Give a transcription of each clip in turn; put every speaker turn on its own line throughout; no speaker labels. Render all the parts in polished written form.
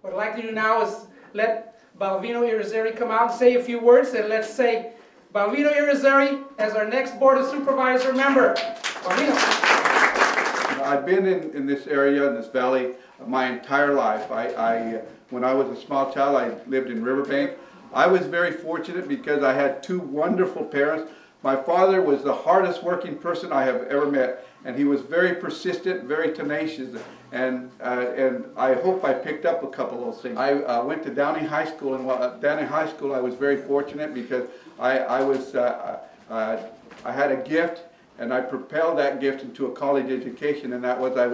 What I'd like to do now is let Balvino Irizarry come out and say a few words, and let's say Balvino Irizarry as our next Board of Supervisor member. Balvino.
I've been in this area, in this valley, my entire life. When I was a small child, I lived in Riverbank. I was very fortunate because I had two wonderful parents. My father was the hardest working person I have ever met, and he was very persistent, very tenacious, and I hope I picked up a couple of those things. I went to Downey High School, and while at Downey High School I was very fortunate because I had a gift, and I propelled that gift into a college education, and that was I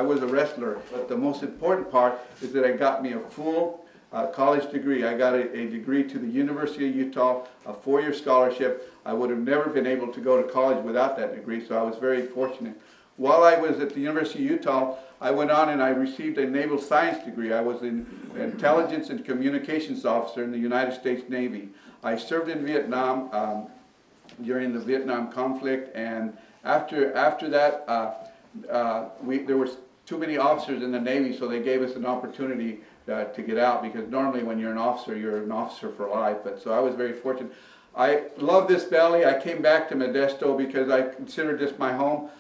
was a wrestler. But the most important part is that it got me a full college degree. I got a degree to the University of Utah, a 4-year scholarship. I would have never been able to go to college without that degree, so I was very fortunate. While I was at the University of Utah, I went on and I received a naval science degree. I was an intelligence and communications officer in the United States Navy. I served in Vietnam during the Vietnam conflict, and after that, there were too many officers in the Navy, so they gave us an opportunity to get out, because normally when you're an officer for life. But so I was very fortunate. I love this valley. I came back to Modesto because I considered this my home.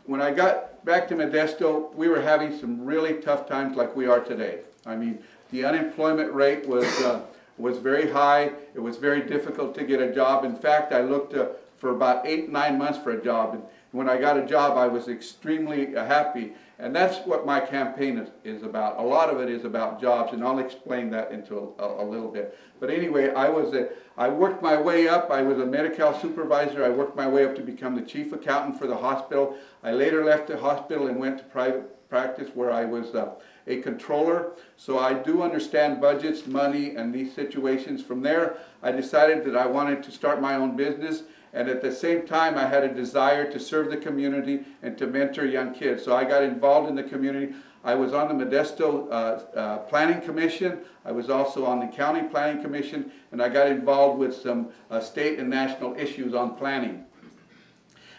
When I got back to Modesto, we were having some really tough times like we are today. I mean, the unemployment rate was very high. It was very difficult to get a job. In fact, I looked for about 8-9 months for a job, and when I got a job, I was extremely happy. And that's what my campaign is about. A lot of it is about jobs, and I'll explain that into a little bit. But anyway, I worked my way up. I was a Medi-Cal supervisor. I worked my way up to become the chief accountant for the hospital. I later left the hospital and went to private practice, where I was a controller. So I do understand budgets, money, and these situations. From there, I decided that I wanted to start my own business. And at the same time, I had a desire to serve the community and to mentor young kids. So I got involved in the community. I was on the Modesto Planning Commission. I was also on the County Planning Commission, and I got involved with some state and national issues on planning.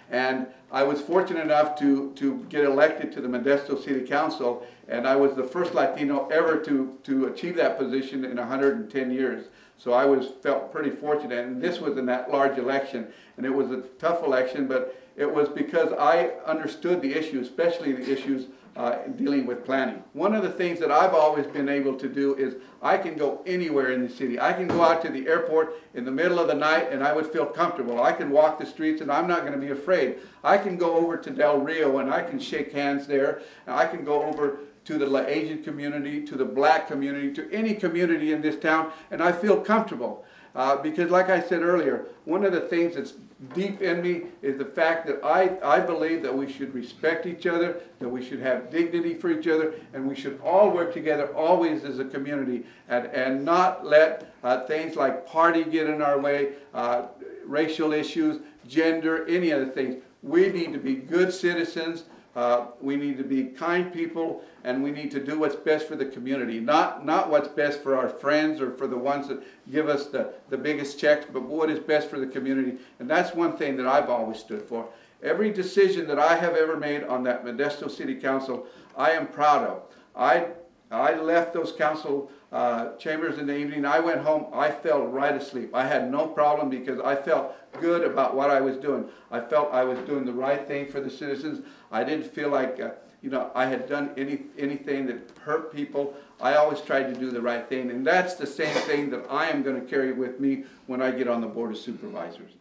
And I was fortunate enough to get elected to the Modesto City Council, and I was the first Latino ever to achieve that position in 110 years. So I felt pretty fortunate, and this was in that large election, and it was a tough election, but it was because I understood the issues, especially the issues dealing with planning. One of the things that I've always been able to do is I can go anywhere in the city. I can go out to the airport in the middle of the night and I would feel comfortable. I can walk the streets and I'm not going to be afraid. I can go over to Del Rio and I can shake hands there. And I can go over to the Asian community, to the black community, to any community in this town, and I feel comfortable. Because like I said earlier, one of the things that's deep in me is the fact that I believe that we should respect each other, that we should have dignity for each other, and we should all work together always as a community, and not let things like party get in our way, racial issues, gender, any other things. We need to be good citizens. We need to be kind people, and we need to do what's best for the community. Not what's best for our friends or for the ones that give us the biggest checks, but what is best for the community. And that's one thing that I've always stood for. Every decision that I have ever made on that Modesto City Council, I am proud of. I left those council chambers in the evening. I went home. I fell right asleep. I had no problem because I felt good about what I was doing. I felt I was doing the right thing for the citizens. I didn't feel like I had done anything that hurt people. I always tried to do the right thing, and that's the same thing that I am going to carry with me when I get on the Board of Supervisors.